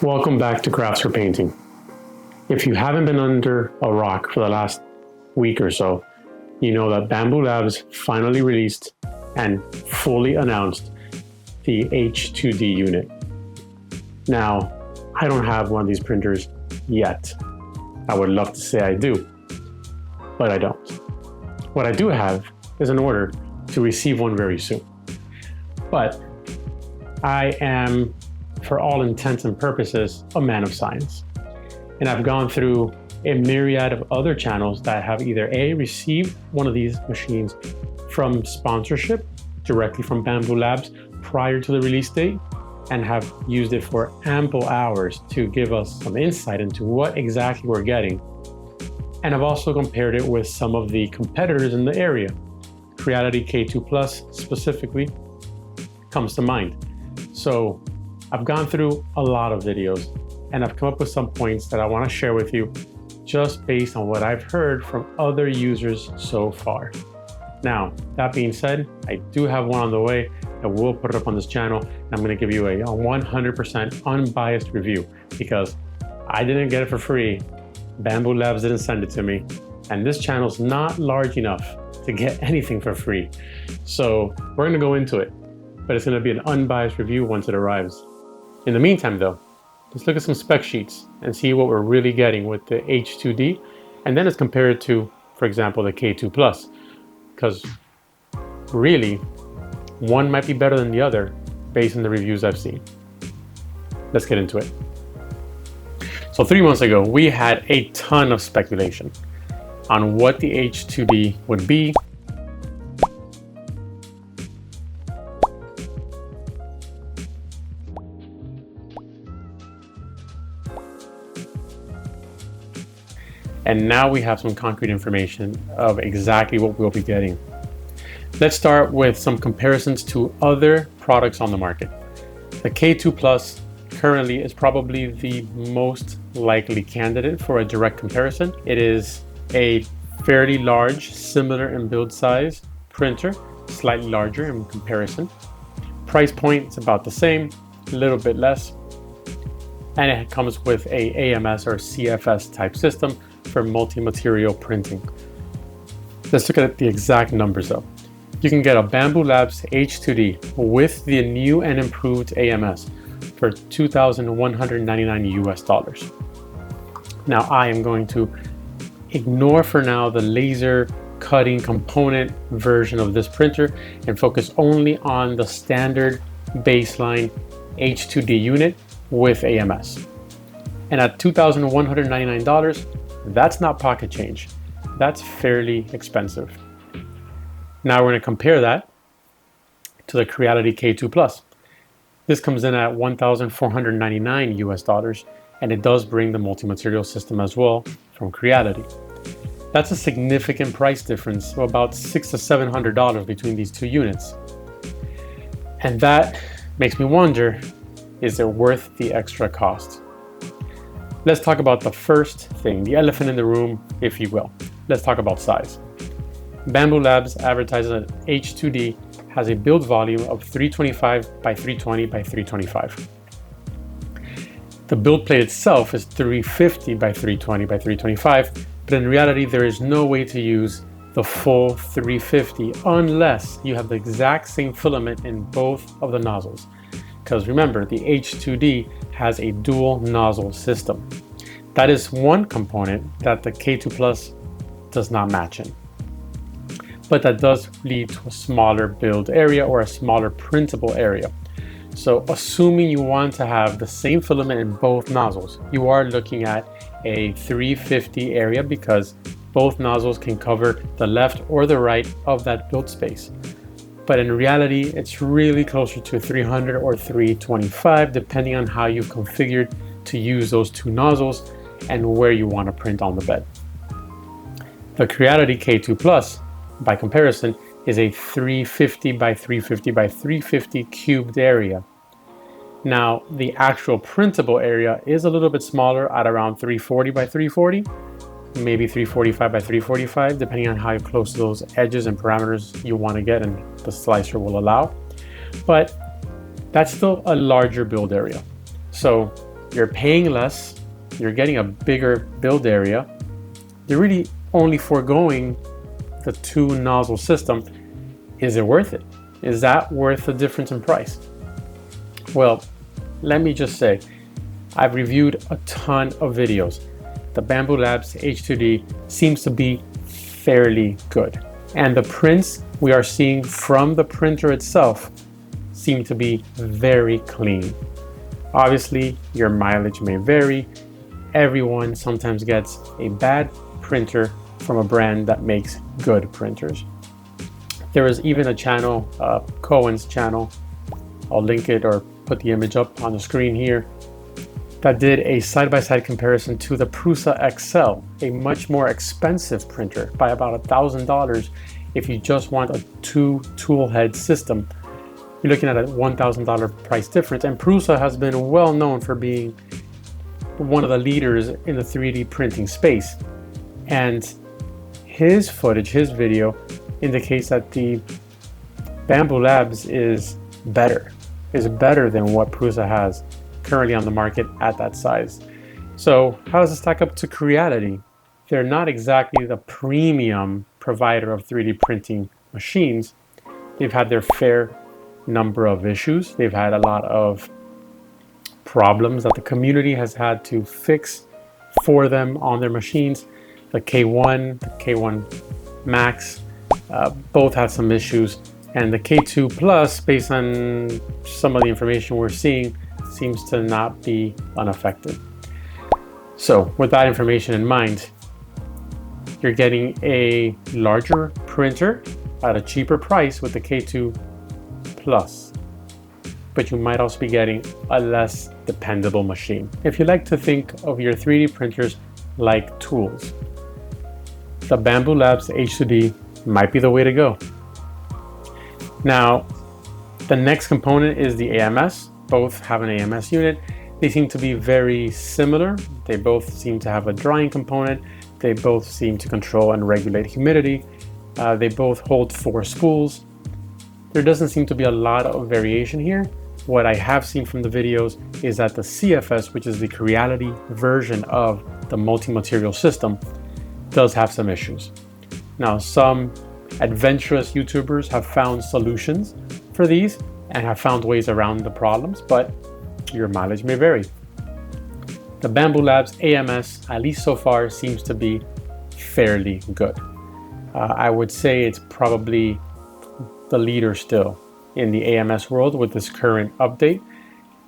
Welcome back to Crafts for Painting. If you haven't been under a rock for the last week or so, you know that Bambu Labs finally released and fully announced the H2D unit. Now, I don't have one of these printers yet. I would love to say I do, but I don't. What I do have is an order to receive one very soon. But I am, for all intents and purposes, a man of science. And I've gone through a myriad of other channels that have either A, received one of these machines from sponsorship directly from Bambu Labs prior to the release date, and have used it for ample hours to give us some insight into what exactly we're getting. And I've also compared it with some of the competitors in the area. Creality K2 Plus specifically comes to mind. So I've gone through a lot of videos and I've come up with some points that I want to share with you just based on what I've heard from other users so far. Now, that being said, I do have one on the way. I will put it up on this channel and I'm going to give you a 100% unbiased review because I didn't get it for free. Bambu Labs didn't send it to me, and this channel's not large enough to get anything for free. So we're going to go into it, but it's going to be an unbiased review once it arrives. In the meantime though, let's look at some spec sheets and see what we're really getting with the H2D, and then let's compare it to, for example, the K2 Plus, because really one might be better than the other based on the reviews I've seen. Let's get into it. So 3 months ago, we had a ton of speculation on what the H2D would be. And now we have some concrete information of exactly what we'll be getting. Let's start with some comparisons to other products on the market. The K2 Plus currently is probably the most likely candidate for a direct comparison. It is a fairly large, similar in build size printer, slightly larger in comparison. Price point is about the same, a little bit less. And it comes with a AMS or CFS type system for multi-material printing. Let's look at the exact numbers though. You can get a Bambu Labs H2D with the new and improved AMS for $2,199 US. Now I am going to ignore for now the laser cutting component version of this printer and focus only on the standard baseline H2D unit with AMS. And at $2,199, that's not pocket change. That's fairly expensive. Now we're going to compare that to the Creality K2 Plus. This comes in at $1,499 US, and it does bring the multi-material system as well from Creality. That's a significant price difference of about $600 to $700 between these two units. And that makes me wonder, is it worth the extra cost? Let's talk about the first thing, the elephant in the room, if you will. Let's talk about size. Bambu Labs advertises that H2D has a build volume of 325 by 320 by 325. The build plate itself is 350 by 320 by 325, but in reality there is no way to use the full 350 unless you have the exact same filament in both of the nozzles. Because remember, the H2D has a dual nozzle system. That is one component that the K2 Plus does not match in. But that does lead to a smaller build area or a smaller printable area. So assuming you want to have the same filament in both nozzles, you are looking at a 350 area because both nozzles can cover the left or the right of that build space. But in reality, it's really closer to 300 or 325, depending on how you've configured to use those two nozzles and where you want to print on the bed. The Creality K2 Plus, by comparison, is a 350 by 350 by 350 cubed area. Now, the actual printable area is a little bit smaller at around 340 by 340, maybe 345 by 345, depending on how close to those edges and parameters you want to get and the slicer will allow. But that's still a larger build area. So You're paying less, you're getting a bigger build area. You're really only foregoing the 2 nozzle system. Is it worth it? Is that worth the difference in price? Well, let me just say, I've reviewed a ton of videos. The Bambu Labs H2D seems to be fairly good. And the prints we are seeing from the printer itself seem to be very clean. Obviously, your mileage may vary. Everyone sometimes gets a bad printer from a brand that makes good printers. There is even a channel, Cohen's channel, I'll link it or put the image up on the screen here, that did a side-by-side comparison to the Prusa XL, a much more expensive printer by about $1,000 if you just want a 2-tool head system. You're looking at a $1,000 price difference, and Prusa has been well known for being one of the leaders in the 3D printing space. And his footage, his video, indicates that the Bambu Labs is better than what Prusa has currently on the market at that size. So how does it stack up to Creality? They're not exactly the premium provider of 3D printing machines. They've had their fair number of issues. They've had a lot of problems that the community has had to fix for them on their machines. The K1, the K1 Max, both had some issues, and the K2 Plus, based on some of the information we're seeing, seems to not be unaffected. So with that information in mind, you're getting a larger printer at a cheaper price with the K2 Plus, but you might also be getting a less dependable machine. If you like to think of your 3D printers like tools, the Bambu Labs H2D might be the way to go. Now, the next component is the AMS. Both have an AMS unit. They seem to be very similar. They both seem to have a drying component. They both seem to control and regulate humidity. They both hold 4 spools. There doesn't seem to be a lot of variation here. What I have seen from the videos is that the CFS, which is the Creality version of the multi-material system, does have some issues. Now, some adventurous YouTubers have found solutions for these and have found ways around the problems, but your mileage may vary. The Bambu Labs AMS, at least so far, seems to be fairly good. I would say it's probably the leader still in the AMS world with this current update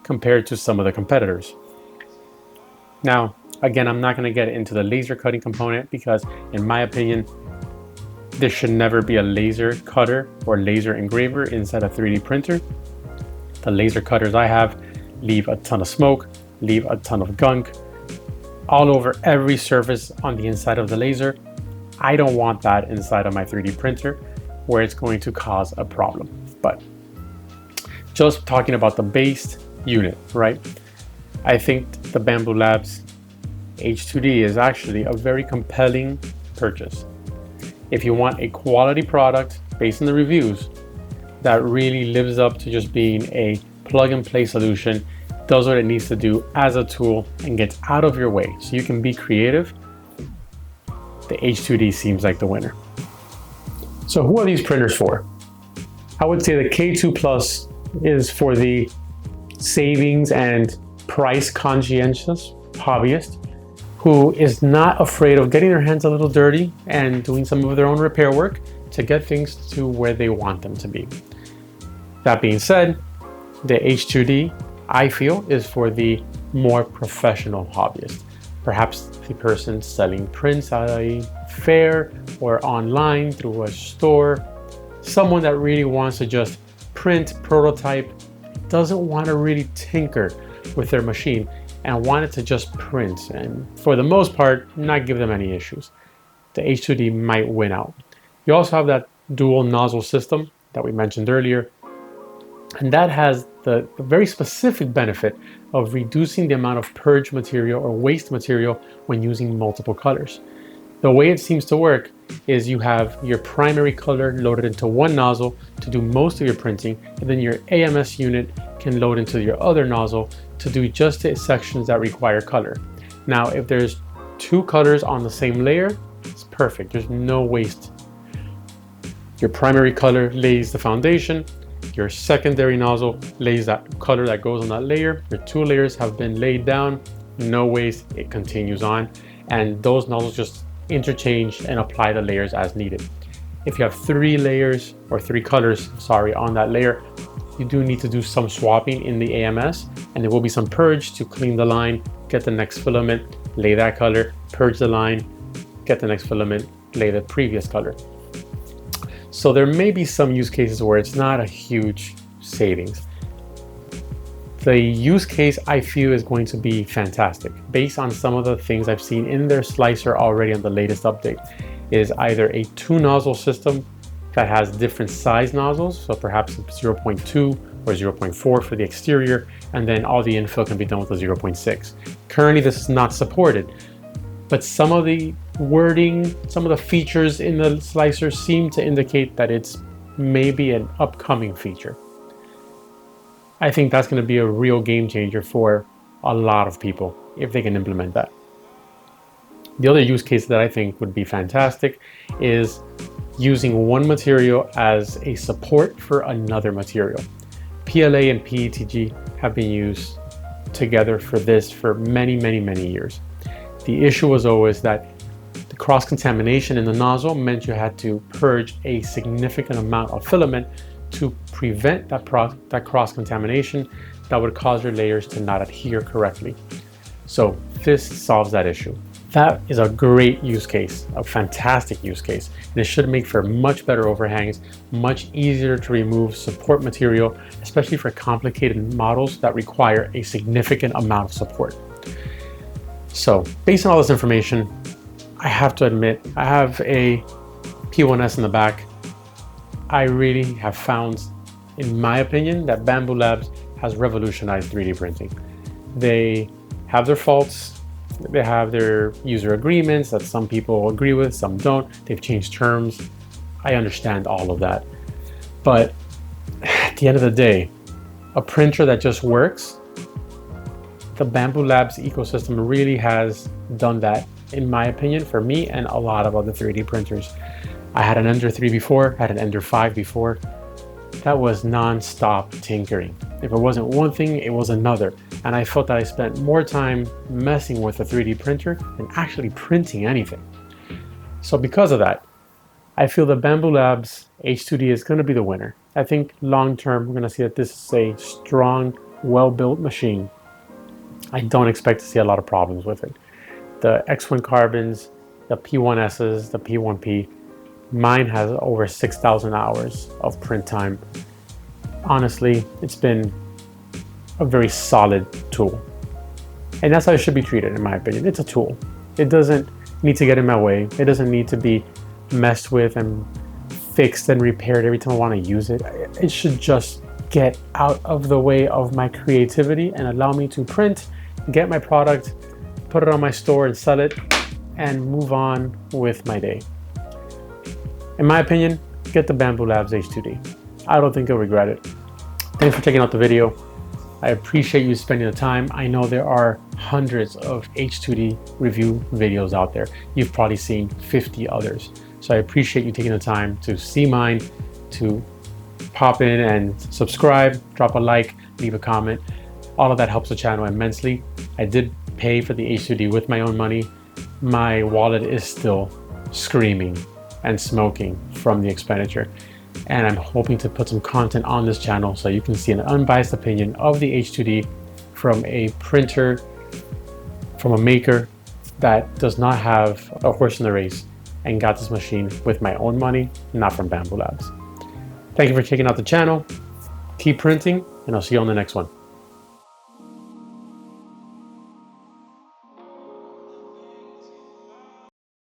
compared to some of the competitors. Now, again, I'm not going to get into the laser cutting component because, in my opinion, there should never be a laser cutter or laser engraver inside a 3D printer. The laser cutters I have leave a ton of smoke, leave a ton of gunk all over every surface on the inside of the laser. I don't want that inside of my 3D printer where it's going to cause a problem. But just talking about the base unit, right? I think the Bambu Labs H2D is actually a very compelling purchase. If you want a quality product based on the reviews that really lives up to just being a plug-and-play solution, does what it needs to do as a tool and gets out of your way so you can be creative, the H2D seems like the winner. So who are these printers for? I would say the K2 Plus is for the savings and price conscientious hobbyist who is not afraid of getting their hands a little dirty and doing some of their own repair work to get things to where they want them to be. That being said, the H2D, I feel, is for the more professional hobbyist. Perhaps the person selling prints at a fair or online through a store. Someone that really wants to just print, prototype, doesn't want to really tinker with their machine and want it to just print, and for the most part, not give them any issues. The H2D might win out. You also have that dual nozzle system that we mentioned earlier, and that has the very specific benefit of reducing the amount of purge material or waste material when using multiple colors. The way it seems to work is you have your primary color loaded into one nozzle to do most of your printing, and then your AMS unit can load into your other nozzle to do just the sections that require color. Now, if there's 2 colors on the same layer, it's perfect. There's no waste. Your primary color lays the foundation. Your secondary nozzle lays that color that goes on that layer. Your 2 layers have been laid down, no waste, it continues on. And those nozzles just interchange and apply the layers as needed. If you have 3 layers or 3 colors, sorry, on that layer, you do need to do some swapping in the AMS, and there will be some purge to clean the line, get the next filament, lay that color, purge the line, get the next filament, lay the previous color. So there may be some use cases where it's not a huge savings. The use case I feel is going to be fantastic based on some of the things I've seen in their slicer already on the latest update. Is either a 2 nozzle system that has different size nozzles, so perhaps 0.2 or 0.4 for the exterior, and then all the infill can be done with a 0.6. Currently this is not supported, but some of the wording, some of the features in the slicer seem to indicate that it's maybe an upcoming feature. I think that's going to be a real game changer for a lot of people if they can implement that. The other use case that I think would be fantastic is using one material as a support for another material. PLA and PETG have been used together for this for many years. The issue was always that the cross-contamination in the nozzle meant you had to purge a significant amount of filament to prevent that cross-contamination that would cause your layers to not adhere correctly. So this solves that issue. That is a great use case, a fantastic use case, and it should make for much better overhangs, much easier to remove support material, especially for complicated models that require a significant amount of support. So based on all this information, I have to admit, I have a P1S in the back. I really have found, in my opinion, that Bambu Labs has revolutionized 3D printing. They have their faults. They have their user agreements that some people agree with, some don't. They've changed terms. I understand all of that. But at the end of the day, a printer that just works, the Bambu Labs ecosystem really has done that, in my opinion, for me and a lot of other 3D printers. I had an Ender 3 before, had an Ender 5 before. That was non-stop tinkering. If it wasn't one thing, it was another. And I felt that I spent more time messing with a 3D printer than actually printing anything. So because of that, I feel the Bambu Labs H2D is going to be the winner. I think long-term, we're going to see that this is a strong, well-built machine. I don't expect to see a lot of problems with it. The X1 Carbons, the P1Ss, the P1P, mine has over 6,000 hours of print time. Honestly, it's been a very solid tool. And that's how it should be treated, in my opinion. It's a tool. It doesn't need to get in my way. It doesn't need to be messed with and fixed and repaired every time I want to use it. It should just get out of the way of my creativity and allow me to print, get my product, put it on my store and sell it, and move on with my day. In my opinion, get the Bambu Labs H2D. I don't think you'll regret it. Thanks for checking out the video. I appreciate you spending the time. I know there are hundreds of H2D review videos out there. You've probably seen 50 others. So I appreciate you taking the time to see mine, to pop in and subscribe, drop a like, leave a comment. All of that helps the channel immensely. I did pay for the H2D with my own money. My wallet is still screaming and smoking from the expenditure. And I'm hoping to put some content on this channel so you can see an unbiased opinion of the H2D from a printer, from a maker that does not have a horse in the race and got this machine with my own money, not from Bambu Labs. Thank you for checking out the channel. Keep printing, and I'll see you on the next one.